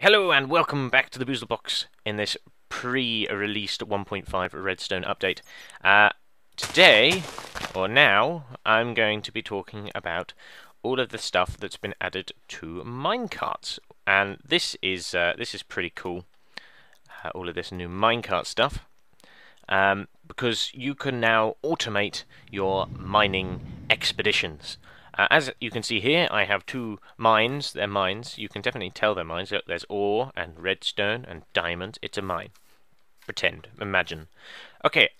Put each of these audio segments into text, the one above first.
Hello and welcome back to the Boozle Box in this pre-released 1.5 Redstone update. Today, or now, I'm going to be talking about all of the stuff that's been added to minecarts, and this is pretty cool. All of this new minecart stuff, because you can now automate your mining expeditions. As you can see here, I have two mines. They're mines. You can definitely tell they're mines. There's ore and redstone and diamond. It's a mine. Pretend. Imagine. Okay,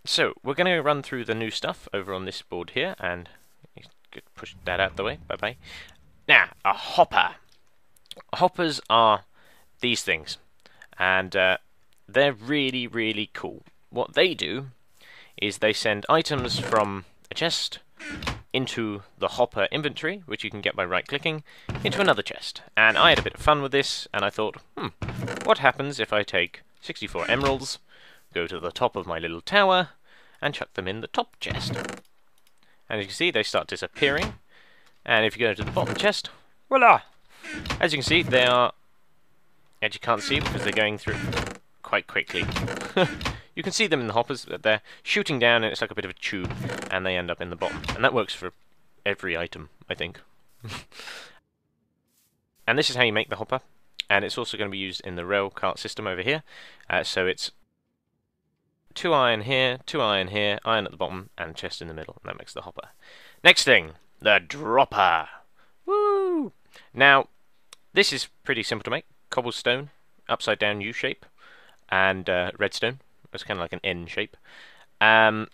so we're going to run through the new stuff over on this board here, and push that out the way. Bye-bye. Now, a hopper. Hoppers are these things, and they're really, really cool. What they do is they send items from a chest into the hopper inventory, which you can get by right-clicking, into another chest. And I had a bit of fun with this, and I thought, what happens if I take 64 emeralds, go to the top of my little tower, and chuck them in the top chest? And as you can see, they start disappearing, and if you go to the bottom chest, voila! As you can see, they are... as you can't see because they're going through quite quickly. You can see them in the hoppers, that they're shooting down and it's like a bit of a tube, and they end up in the bottom. And that works for every item, I think. And this is how you make the hopper, and it's also going to be used in the rail cart system over here. So it's 2 iron here, 2 iron here, iron at the bottom, and chest in the middle, and that makes the hopper. Next thing, the dropper. Woo! Now, this is pretty simple to make. Cobblestone, upside down U shape, and redstone. It's kind of like an N shape. There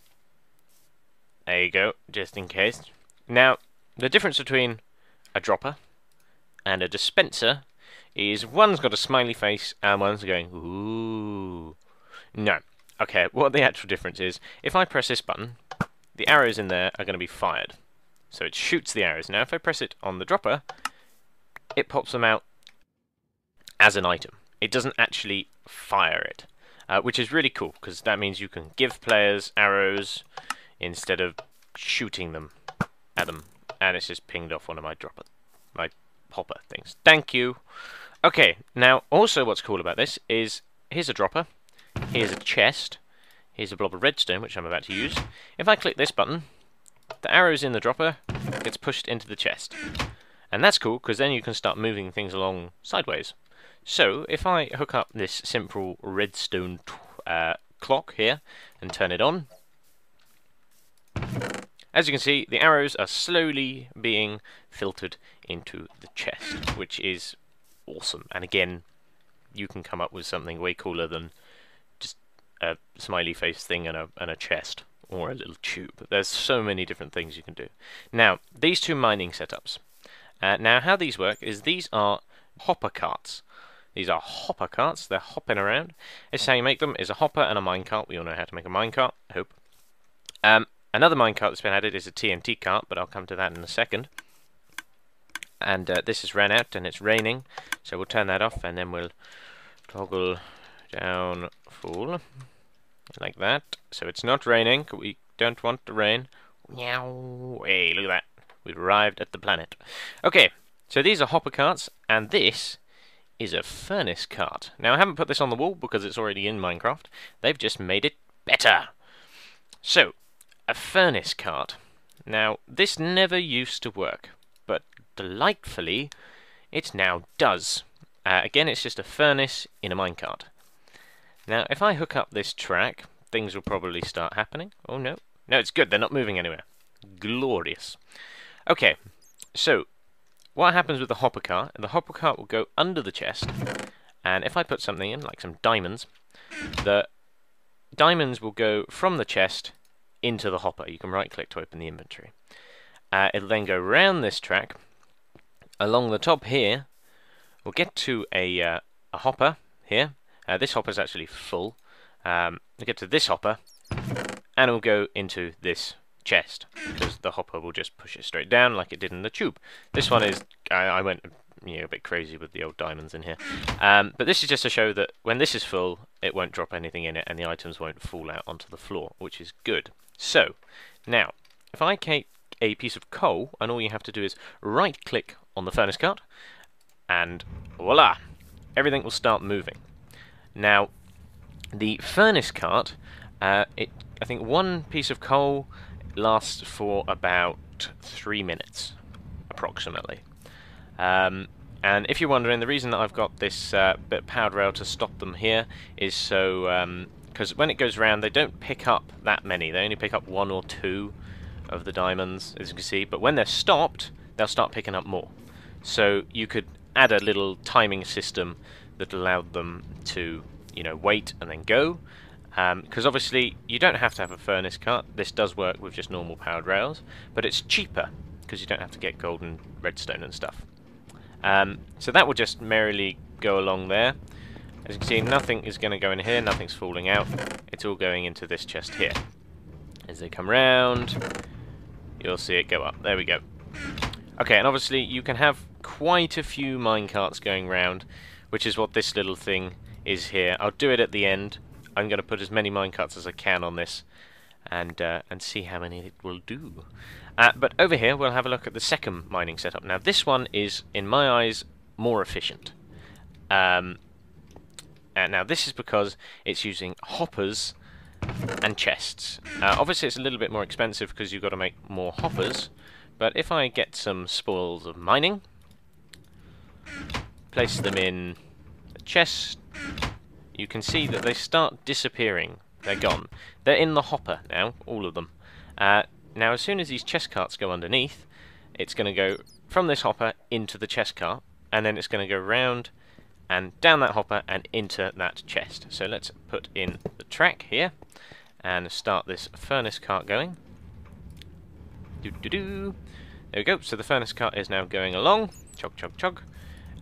you go, just in case. Now, the difference between a dropper and a dispenser is one's got a smiley face and one's going, ooh. No. Okay, what the actual difference is, if I press this button, the arrows in there are going to be fired. So it shoots the arrows. Now, if I press it on the dropper, it pops them out as an item. It doesn't actually fire it. Which is really cool, because that means you can give players arrows instead of shooting them at them. And it's just pinged off one of my hopper things. Thank you! Okay, now, also what's cool about this is, here's a dropper, here's a chest, here's a blob of redstone, which I'm about to use. If I click this button, the arrows in the dropper gets pushed into the chest. And that's cool, because then you can start moving things along sideways. So, if I hook up this simple redstone clock here and turn it on, as you can see, the arrows are slowly being filtered into the chest, which is awesome. And again, you can come up with something way cooler than just a smiley face thing and a chest, or a little tube. There's so many different things you can do. Now, these two mining setups. Now, how these work is these are hopper carts. These are hopper carts, they're hopping around. This is how you make them, is a hopper and a minecart. We all know how to make a minecart, I hope. Another minecart that's been added is a TNT cart, but I'll come to that in a second. And this has ran out and it's raining, so we'll turn that off and then we'll toggle down full, like that. So it's not raining, we don't want the rain. Meow. Hey, look at that. We've arrived at the planet. Okay, so these are hopper carts, and this is a furnace cart. Now, I haven't put this on the wall because it's already in Minecraft. They've just made it better. So, a furnace cart. Now, this never used to work, but delightfully, it now does. Again, it's just a furnace in a minecart. Now, if I hook up this track, things will probably start happening. Oh, no. No, it's good. They're not moving anywhere. Glorious. Okay, so what happens with the hopper cart? The hopper cart will go under the chest, and if I put something in, like some diamonds, the diamonds will go from the chest into the hopper. You can right-click to open the inventory. It'll then go round this track, along the top here. We'll get to a hopper here. This hopper is actually full. We'll get to this hopper, and it'll go into this chest, because the hopper will just push it straight down like it did in the tube. This one is, I went a bit crazy with the old diamonds in here, but this is just to show that when this is full, it won't drop anything in it and the items won't fall out onto the floor, which is good. So, now, if I take a piece of coal, and all you have to do is right click on the furnace cart, and voila, everything will start moving. Now, the furnace cart, I think one piece of coal lasts for about 3 minutes, approximately. And if you're wondering, the reason that I've got this bit of powered rail to stop them here is so, because when it goes round, they don't pick up that many. They only pick up 1 or 2 of the diamonds, as you can see. But when they're stopped, they'll start picking up more. So you could add a little timing system that allowed them to, you know, wait and then go. Because obviously you don't have to have a furnace cart. This does work with just normal powered rails, but it's cheaper because you don't have to get gold and redstone and stuff. So that will just merrily go along there. As you can see, nothing is going to go in here, nothing's falling out. It's all going into this chest here. As they come round, you'll see it go up. There we go. Okay, and obviously you can have quite a few minecarts going round, which is what this little thing is here. I'll do it at the end. I'm going to put as many minecarts as I can on this, and see how many it will do. But over here, we'll have a look at the second mining setup. Now, this one is, in my eyes, more efficient. And now, this is because it's using hoppers and chests. Obviously, it's a little bit more expensive because you've got to make more hoppers. But if I get some spoils of mining, place them in the chest, you can see that they start disappearing. They're gone. They're in the hopper now, all of them. Now, as soon as these chest carts go underneath, it's going to go from this hopper into the chest cart, and then it's going to go round and down that hopper and into that chest. So let's put in the track here and start this furnace cart going. There we go. So the furnace cart is now going along. Chug, chug, chug.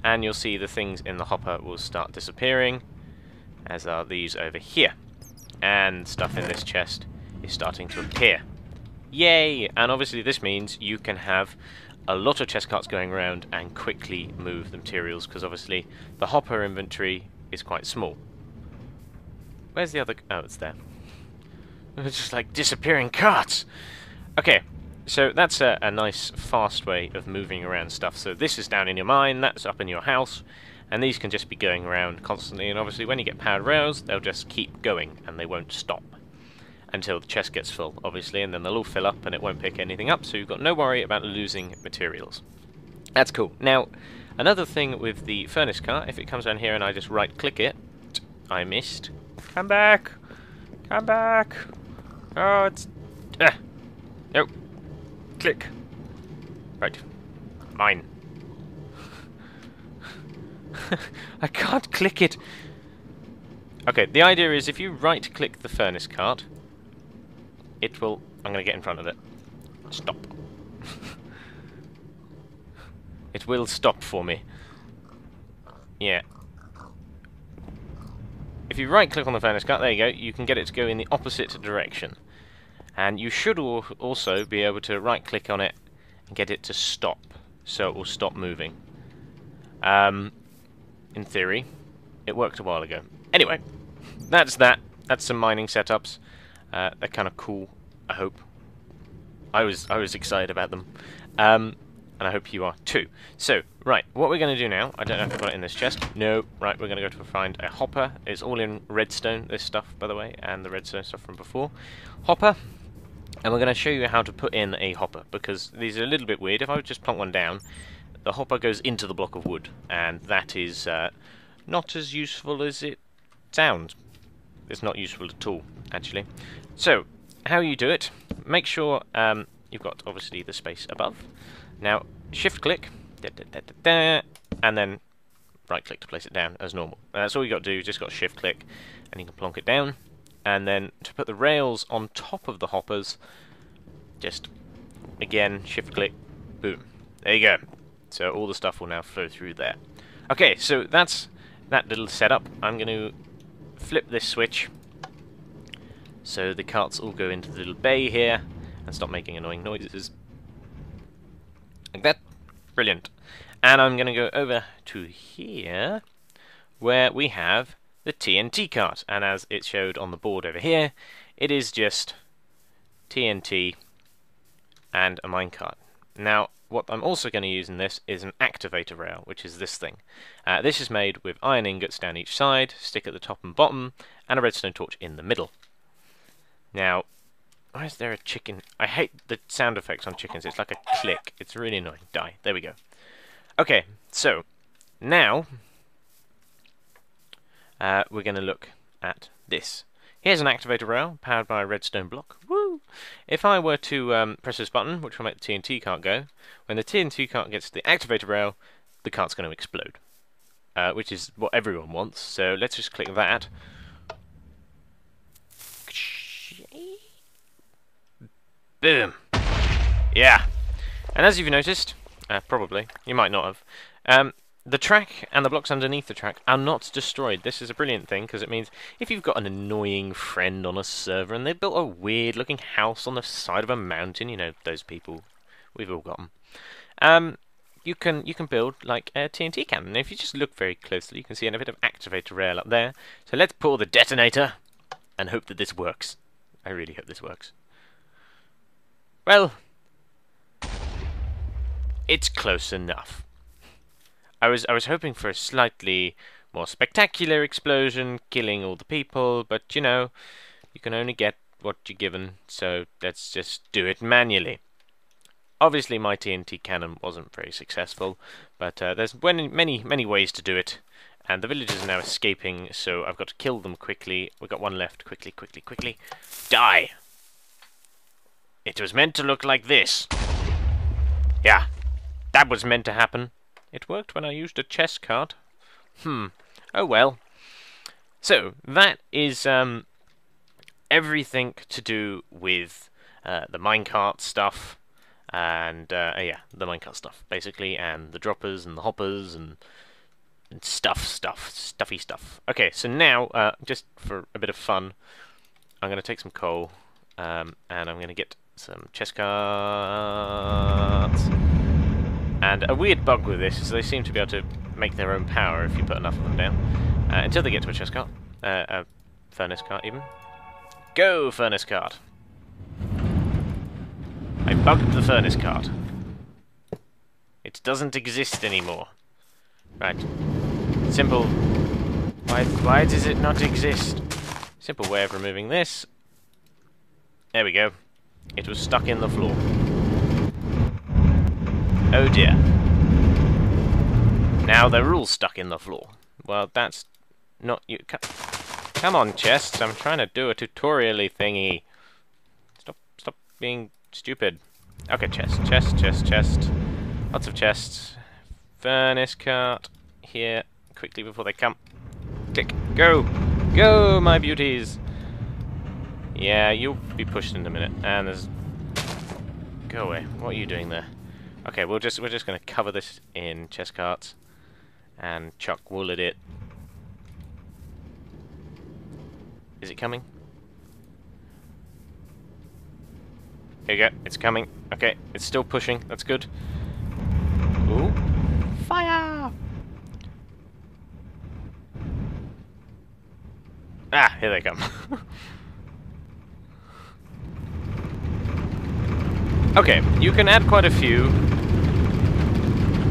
And you'll see the things in the hopper will start disappearing, as are these over here. And stuff in this chest is starting to appear. Yay! And obviously this means you can have a lot of chest carts going around and quickly move the materials, because obviously the hopper inventory is quite small. Where's the other... oh, it's there. It's just like disappearing carts! Okay, so that's a nice fast way of moving around stuff. So this is down in your mine, that's up in your house, and these can just be going around constantly, and obviously when you get powered rails, they'll just keep going and they won't stop until the chest gets full, obviously, and then they'll all fill up and it won't pick anything up, so you've got no worry about losing materials. That's cool. Now, another thing with the furnace cart, if it comes down here and I just right-click it, I missed. Come back! Come back! Oh, it's... no. Click. Right. Mine. I can't click it. Okay, the idea is if you right-click the furnace cart, it will... I'm going to get in front of it. Stop. It will stop for me. Yeah. If you right-click on the furnace cart, there you go, you can get it to go in the opposite direction. And you should also be able to right-click on it and get it to stop, so it will stop moving. In theory, it worked a while ago. Anyway, that's that. That's some mining setups. They're kind of cool, I hope. I was excited about them. And I hope you are too. So, right, what we're going to do now, I don't know if I've got it in this chest. No, right, we're going to go to find a hopper. It's all in redstone, this stuff, by the way, and the redstone stuff from before. Hopper, and we're going to show you how to put in a hopper, because these are a little bit weird. If I would just plonk one down, the hopper goes into the block of wood, and that is not as useful as it sounds. It's not useful at all, actually. So, how you do it, make sure you've got, obviously, the space above. Now, shift-click, and then right-click to place it down as normal. And that's all you got to do, you just got shift-click, and you can plonk it down. And then, to put the rails on top of the hoppers, just, again, shift-click, boom. There you go. So all the stuff will now flow through there. Okay, so that's that little setup. I'm going to flip this switch so the carts all go into the little bay here and stop making annoying noises. Like that. Brilliant. And I'm going to go over to here where we have the TNT cart. And as it showed on the board over here, it is just TNT and a minecart. Now, what I'm also going to use in this is an activator rail, which is this thing. This is made with iron ingots down each side, stick at the top and bottom, and a redstone torch in the middle. Now, why is there a chicken? I hate the sound effects on chickens. It's like a click. It's really annoying. Die. There we go. Okay, so now we're going to look at this. Here's an activator rail powered by a redstone block. Woo! If I were to press this button, which will make the TNT cart go, when the TNT cart gets to the activator rail, the cart's going to explode, which is what everyone wants. So let's just click that. Boom! Yeah. And as you've noticed, probably, you might not have, the track and the blocks underneath the track are not destroyed. This is a brilliant thing, because it means if you've got an annoying friend on a server and they've built a weird looking house on the side of a mountain, you know, those people, we've all got them, you can build like a TNT cannon. And if you just look very closely, you can see a bit of activator rail up there. So let's pull the detonator and hope that this works. I really hope this works. Well, it's close enough. I was hoping for a slightly more spectacular explosion, killing all the people, but you know, you can only get what you're given, so let's just do it manually. Obviously my TNT cannon wasn't very successful, but there's many ways to do it, and the villagers are now escaping, so I've got to kill them quickly. We've got one left. Quickly, quickly, quickly. Die! It was meant to look like this. Yeah, that was meant to happen. It worked when I used a chest cart. Oh well. So, that is everything to do with the minecart stuff. And, yeah, the minecart stuff, basically. And the droppers and the hoppers and stuffy stuff. Okay, so now, just for a bit of fun, I'm going to take some coal. And I'm going to get some chest carts. And a weird bug with this is they seem to be able to make their own power if you put enough of them down. Until they get to a chest cart. A furnace cart, even. Go, furnace cart! I bugged the furnace cart. It doesn't exist anymore. Right. Simple. Why does it not exist? Simple way of removing this. There we go. It was stuck in the floor. Oh dear. Now they're all stuck in the floor. Well, that's not you. Come on, chests. I'm trying to do a tutorial-y thingy. Stop being stupid. Okay, chest. Lots of chests. Furnace cart here. Quickly before they come. Click. Go! Go, my beauties! Yeah, you'll be pushed in a minute. And there's... Go away. What are you doing there? Okay, we're just going to cover this in chest carts and chuck wool at it. Is it coming? Here you go. It's coming. Okay, it's still pushing. That's good. Ooh. Fire! Ah, here they come. Okay, you can add quite a few.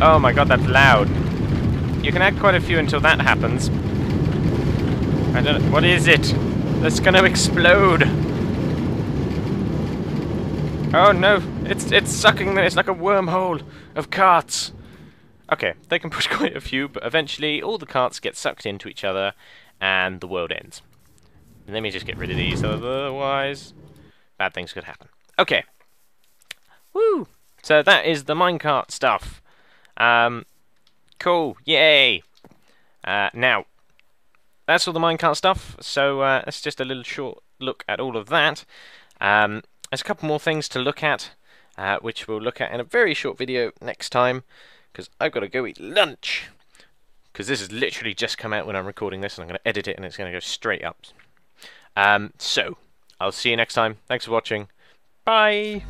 Oh my god, that's loud. You can add quite a few until that happens. I don't know. What is it? That's gonna explode. Oh no, it's sucking. It's like a wormhole of carts. Okay, they can push quite a few, but eventually all the carts get sucked into each other, and the world ends. Let me just get rid of these, otherwise bad things could happen. Okay. Woo! So that is the minecart stuff. Cool, yay! Now, that's all the minecart stuff, so that's just a little short look at all of that. There's a couple more things to look at, which we'll look at in a very short video next time, because I've got to go eat lunch. Because this has literally just come out when I'm recording this, and I'm going to edit it, and it's going to go straight up. So, I'll see you next time. Thanks for watching. Bye!